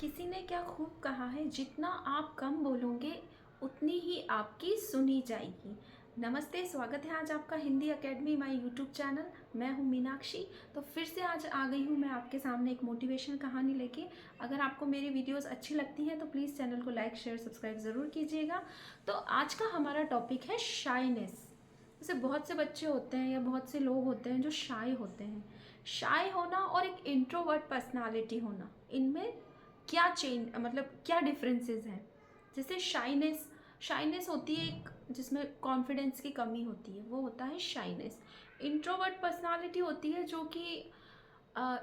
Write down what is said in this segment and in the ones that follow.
किसी ने क्या खूब कहा है, जितना आप कम बोलोगे उतनी ही आपकी सुनी जाएगी। नमस्ते, स्वागत है आज आपका Hindi academy my YouTube channel. मैं हूँ मीनाक्षी। तो फिर से आज आ गई हूँ मैं आपके सामने एक मोटिवेशन कहानी लेके। अगर आपको मेरी वीडियोस अच्छी लगती हैं तो प्लीज़ चैनल को लाइक शेयर सब्सक्राइब ज़रूर कीजिएगा। तो आज का हमारा टॉपिक है शाइनेस। जैसे बहुत से बच्चे होते हैं या बहुत से लोग होते हैं जो शाय होते हैं। शाय होना और एक इंट्रोवर्ट पर्सनालिटी होना, इनमें क्या चेंज मतलब क्या डिफरेंसेस हैं। जैसे शाइनेस होती है एक, जिसमें कॉन्फिडेंस की कमी होती है, वो होता है शाइनेस। इंट्रोवर्ट पर्सनालिटी होती है जो कि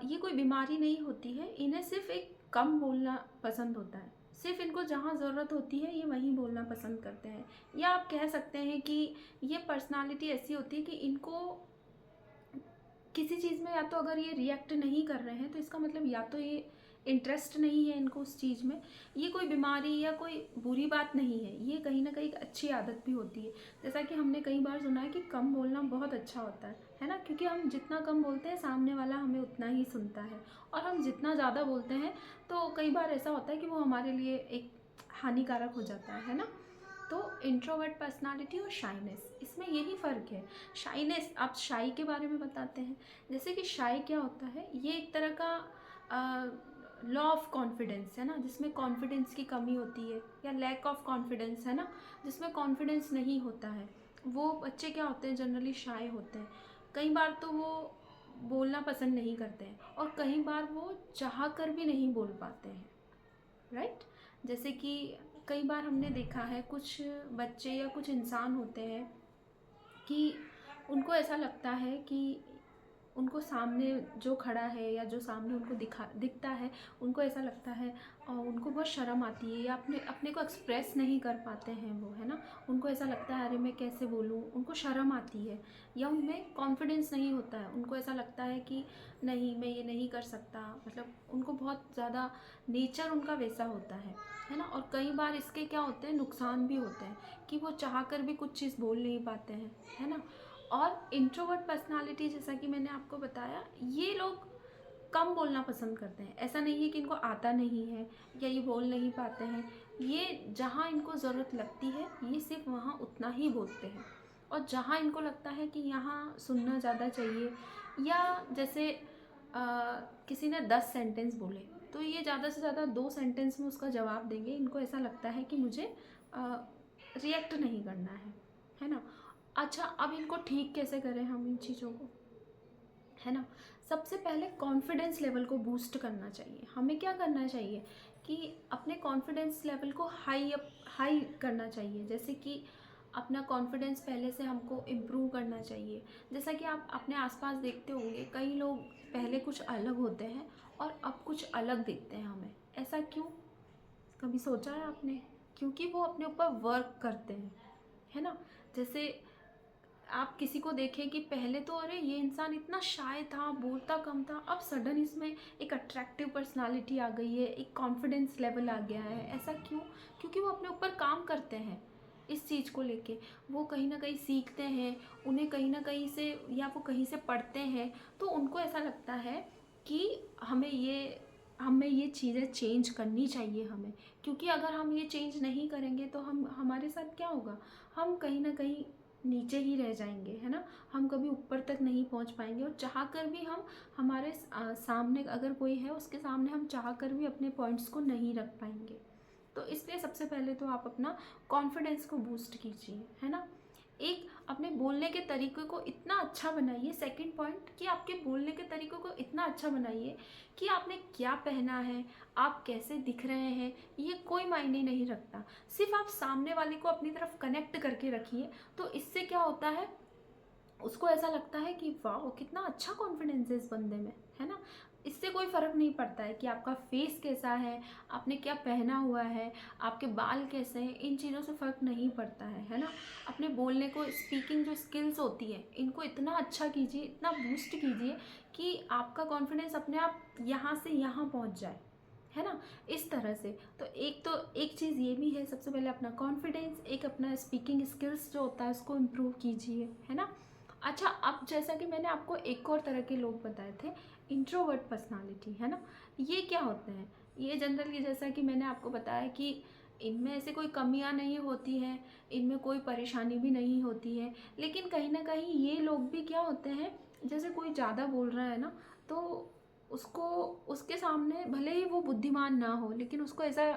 ये कोई बीमारी नहीं होती है, इन्हें सिर्फ एक कम बोलना पसंद होता है। सिर्फ इनको जहाँ ज़रूरत होती है ये वहीं बोलना पसंद करते हैं। या आप कह सकते हैं कि ये पर्सनालिटी ऐसी होती है कि इनको किसी चीज़ में या तो अगर ये रिएक्ट नहीं कर रहे हैं तो इसका मतलब या तो ये इंटरेस्ट नहीं है इनको उस चीज़ में। ये कोई बीमारी या कोई बुरी बात नहीं है, ये कहीं ना कहीं एक अच्छी आदत भी होती है। जैसा कि हमने कई बार सुना है कि कम बोलना बहुत अच्छा होता है ना, क्योंकि हम जितना कम बोलते हैं सामने वाला हमें उतना ही सुनता है। और हम जितना ज़्यादा बोलते हैं तो कई बार ऐसा होता है कि वो हमारे लिए एक हानिकारक हो जाता है ना। तो इंट्रोवर्ट पर्सनालिटी और शाइनेस, इसमें यही फ़र्क है। शाइनेस, आप शाई के बारे में बताते हैं। जैसे कि शाई क्या होता है, ये एक तरह का लॉ ऑफ कॉन्फिडेंस है ना, जिसमें कॉन्फिडेंस की कमी होती है, या लैक ऑफ कॉन्फिडेंस है ना, जिसमें कॉन्फिडेंस नहीं होता है। वो बच्चे क्या होते हैं, जनरली शाय होते हैं। कई बार तो वो बोलना पसंद नहीं करते हैं और कई बार वो चाह कर भी नहीं बोल पाते हैं, राइट। जैसे कि कई बार हमने देखा है कुछ बच्चे या कुछ इंसान होते हैं कि उनको ऐसा लगता है कि उनको सामने जो खड़ा है या जो सामने उनको दिखता है, उनको ऐसा लगता है और उनको बहुत शर्म आती है या अपने अपने को एक्सप्रेस नहीं कर पाते हैं वो, है ना। उनको ऐसा लगता है अरे मैं कैसे बोलूँ, उनको शर्म आती है या उनमें कॉन्फिडेंस नहीं होता है। उनको ऐसा लगता है कि नहीं, मैं ये नहीं कर सकता, मतलब उनको बहुत ज़्यादा नेचर उनका वैसा होता है ना। और कई बार इसके क्या होते हैं, नुकसान भी होते हैं कि वो चाह कर भी कुछ चीज़ बोल नहीं पाते हैं, है ना। और इंट्रोवर्ट पर्सनालिटी, जैसा कि मैंने आपको बताया, ये लोग कम बोलना पसंद करते हैं। ऐसा नहीं है कि इनको आता नहीं है या ये बोल नहीं पाते हैं। ये जहाँ इनको ज़रूरत लगती है ये सिर्फ वहाँ उतना ही बोलते हैं। और जहाँ इनको लगता है कि यहाँ सुनना ज़्यादा चाहिए, या जैसे किसी ने 10 सेंटेंस बोले तो ये ज़्यादा से ज़्यादा 2 सेंटेंस में उसका जवाब देंगे। इनको ऐसा लगता है कि मुझे रिएक्ट नहीं करना है ना। अच्छा, अब इनको ठीक कैसे करें हम इन चीज़ों को, है ना। सबसे पहले कॉन्फिडेंस लेवल को बूस्ट करना चाहिए। हमें क्या करना चाहिए कि अपने कॉन्फिडेंस लेवल को हाई करना चाहिए। जैसे कि अपना कॉन्फिडेंस पहले से हमको इम्प्रूव करना चाहिए। जैसा कि आप अपने आसपास देखते होंगे, कई लोग पहले कुछ अलग होते हैं और अब कुछ अलग दिखते हैं हमें। ऐसा क्यों, कभी सोचा है आपने? क्योंकि वो अपने ऊपर वर्क करते हैं, है ना। जैसे आप किसी को देखें कि पहले तो अरे ये इंसान इतना शाय था, बोलता कम था, अब सडन इसमें एक अट्रैक्टिव पर्सनालिटी आ गई है, एक कॉन्फिडेंस लेवल आ गया है। ऐसा क्यों? क्योंकि वो अपने ऊपर काम करते हैं इस चीज़ को लेके। वो कहीं ना कहीं सीखते हैं, उन्हें कहीं ना कहीं से, या वो कहीं से पढ़ते हैं, तो उनको ऐसा लगता है कि हमें ये चीज़ें चेंज करनी चाहिए हमें। क्योंकि अगर हम ये चेंज नहीं करेंगे तो हमारे साथ क्या होगा, हम कहीं ना कहीं नीचे ही रह जाएंगे, है ना। हम कभी ऊपर तक नहीं पहुंच पाएंगे और चाह कर भी हम हमारे सामने अगर कोई है उसके सामने हम चाह कर भी अपने पॉइंट्स को नहीं रख पाएंगे। तो इसलिए सबसे पहले तो आप अपना कॉन्फिडेंस को बूस्ट कीजिए, है ना। एक अपने बोलने के तरीके को इतना अच्छा बनाइए, सेकंड पॉइंट, कि आपके बोलने के तरीकों को इतना अच्छा बनाइए कि आपने क्या पहना है, आप कैसे दिख रहे हैं, ये कोई मायने नहीं रखता। सिर्फ आप सामने वाले को अपनी तरफ कनेक्ट करके रखिए। तो इससे क्या होता है, उसको ऐसा लगता है कि वाह कितना अच्छा कॉन्फिडेंस है इस बंदे में, है ना। इससे कोई फ़र्क नहीं पड़ता है कि आपका फेस कैसा है, आपने क्या पहना हुआ है, आपके बाल कैसे हैं, इन चीज़ों से फ़र्क नहीं पड़ता है ना। अपने बोलने को, स्पीकिंग जो स्किल्स होती है, इनको इतना अच्छा कीजिए, इतना बूस्ट कीजिए कि आपका कॉन्फिडेंस अपने आप यहाँ से यहाँ पहुँच जाए, है ना। इस तरह से तो एक चीज़ ये भी है, सबसे पहले अपना कॉन्फिडेंस, एक अपना स्पीकिंग स्किल्स जो होता है उसको इम्प्रूव कीजिए, है ना। अच्छा, अब जैसा कि मैंने आपको एक और तरह के लोग बताए थे, इंट्रोवर्ट पर्सनालिटी, है ना। ये क्या होते हैं, ये जनरली जैसा कि मैंने आपको बताया कि इनमें ऐसे कोई कमियां नहीं होती हैं, इनमें कोई परेशानी भी नहीं होती है, लेकिन कहीं ना कहीं ये लोग भी क्या होते हैं, जैसे कोई ज़्यादा बोल रहा है ना, तो उसको उसके सामने भले ही वो बुद्धिमान ना हो, लेकिन उसको ऐसा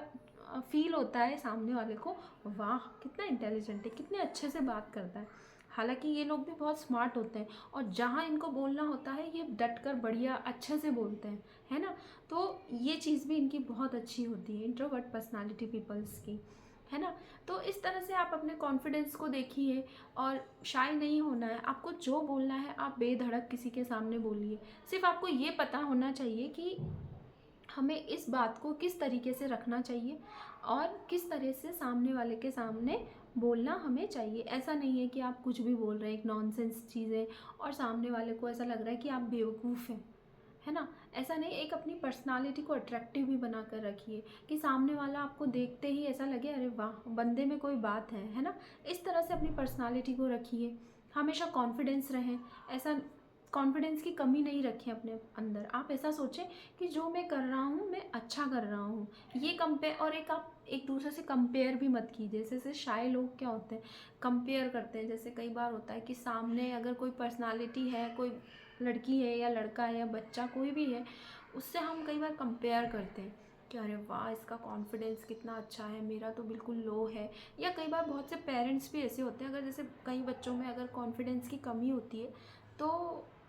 फील होता है सामने वाले को, वाह कितना इंटेलिजेंट है, कितने अच्छे से बात करता है। हालांकि ये लोग भी बहुत स्मार्ट होते हैं, और जहाँ इनको बोलना होता है ये डट कर बढ़िया अच्छे से बोलते हैं, है ना। तो ये चीज़ भी इनकी बहुत अच्छी होती है, इंट्रोवर्ट पर्सनालिटी पीपल्स की, है ना। तो इस तरह से आप अपने कॉन्फिडेंस को देखिए, और शाय नहीं होना है, आपको जो बोलना है आप बेधड़क किसी के सामने बोलिए। सिर्फ आपको ये पता होना चाहिए कि हमें इस बात को किस तरीके से रखना चाहिए और किस तरह से सामने वाले के सामने बोलना हमें चाहिए। ऐसा नहीं है कि आप कुछ भी बोल रहे हैं, एक नॉनसेंस चीज़ें, और सामने वाले को ऐसा लग रहा है कि आप बेवकूफ़ हैं, है ना। ऐसा नहीं, एक अपनी पर्सनालिटी को अट्रैक्टिव भी बना कर रखिए कि सामने वाला आपको देखते ही ऐसा लगे अरे वाह बंदे में कोई बात है ना। इस तरह से अपनी पर्सनालिटी को रखिए, हमेशा कॉन्फिडेंस रहें। ऐसा कॉन्फिडेंस की कमी नहीं रखें अपने अंदर। आप ऐसा सोचें कि जो मैं कर रहा हूँ मैं अच्छा कर रहा हूँ। ये कंपेयर, और एक आप एक दूसरे से कंपेयर भी मत कीजिए। जैसे शाय लोग क्या होते हैं, कंपेयर करते हैं। जैसे कई बार होता है कि सामने अगर कोई पर्सनालिटी है, कोई लड़की है या लड़का है या बच्चा कोई भी है, उससे हम कई बार कंपेयर करते हैं कि अरे वाह इसका कॉन्फिडेंस कितना अच्छा है, मेरा तो बिल्कुल लो है। या कई बार बहुत से पेरेंट्स भी ऐसे होते हैं, अगर जैसे कई बच्चों में अगर कॉन्फिडेंस की कमी होती है तो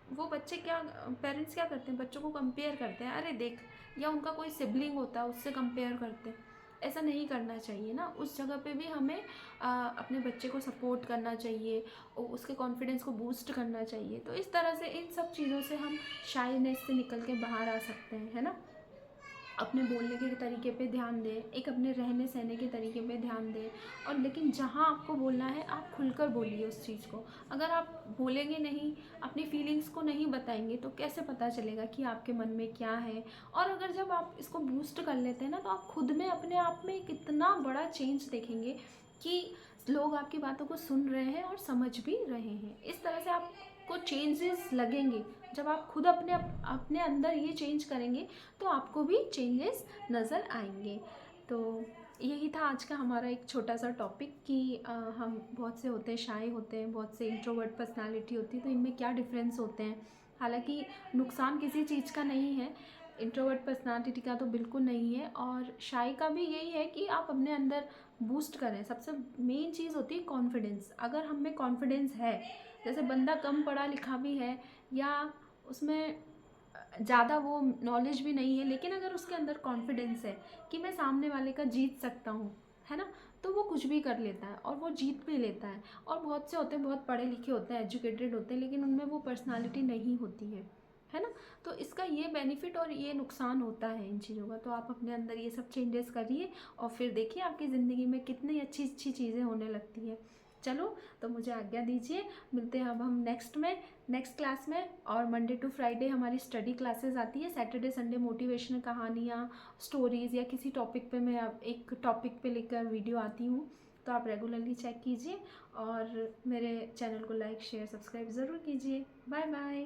वो बच्चे क्या, पेरेंट्स क्या करते हैं, बच्चों को कंपेयर करते हैं, अरे देख, या उनका कोई सिबलिंग होता है उससे कंपेयर करते हैं। ऐसा नहीं करना चाहिए ना। उस जगह पे भी हमें अपने बच्चे को सपोर्ट करना चाहिए और उसके कॉन्फिडेंस को बूस्ट करना चाहिए। तो इस तरह से इन सब चीज़ों से हम शाइनेस से निकल के बाहर आ सकते हैं, है ना। अपने बोलने के तरीके पे ध्यान दें, एक अपने रहने सहने के तरीके पे ध्यान दें, और लेकिन जहाँ आपको बोलना है आप खुलकर बोलिए उस चीज़ को। अगर आप बोलेंगे नहीं, अपनी फीलिंग्स को नहीं बताएंगे, तो कैसे पता चलेगा कि आपके मन में क्या है। और अगर जब आप इसको बूस्ट कर लेते हैं ना, तो आप खुद में अपने आप में कितना बड़ा चेंज देखेंगे कि लोग आपकी बातों को सुन रहे हैं और समझ भी रहे हैं। इस तरह से आपको चेंजेस लगेंगे। जब आप खुद अपने अपने अंदर ये चेंज करेंगे तो आपको भी चेंजेस नज़र आएंगे। तो यही था आज का हमारा एक छोटा सा टॉपिक कि हम बहुत से होते हैं शाय होते हैं, बहुत से इंट्रोवर्ट पर्सनालिटी होती है, तो इनमें क्या डिफरेंस होते हैं। हालांकि नुकसान किसी चीज़ का नहीं है, इंट्रोवर्ट पर्सनालिटी का तो बिल्कुल नहीं है, और शाय का भी यही है कि आप अपने अंदर बूस्ट करें। सबसे मेन चीज़ होती है कॉन्फिडेंस। अगर हम में कॉन्फिडेंस है, जैसे बंदा कम पढ़ा लिखा भी है या उसमें ज़्यादा वो नॉलेज भी नहीं है, लेकिन अगर उसके अंदर कॉन्फिडेंस है कि मैं सामने वाले का जीत सकता हूँ, है ना, तो वो कुछ भी कर लेता है और वो जीत भी लेता है। और बहुत से होते हैं, बहुत पढ़े लिखे होते हैं, एजुकेटेड होते हैं, लेकिन उनमें वो पर्सनालिटी नहीं होती है ना। तो इसका ये बेनिफिट और ये नुकसान होता है इन चीज़ों का। तो आप अपने अंदर ये सब चेंजेस करिए और फिर देखिए आपकी ज़िंदगी में कितनी अच्छी अच्छी चीज़ें होने लगती है। चलो, तो मुझे आज्ञा दीजिए, मिलते हैं अब हम नेक्स्ट क्लास में। और मंडे टू फ्राइडे हमारी स्टडी क्लासेस आती है, सैटरडे संडे मोटिवेशनल कहानियाँ, स्टोरीज़ या किसी टॉपिक पे मैं अब एक टॉपिक पे लेकर वीडियो आती हूँ। तो आप रेगुलरली चेक कीजिए और मेरे चैनल को लाइक शेयर सब्सक्राइब ज़रूर कीजिए। Bye bye.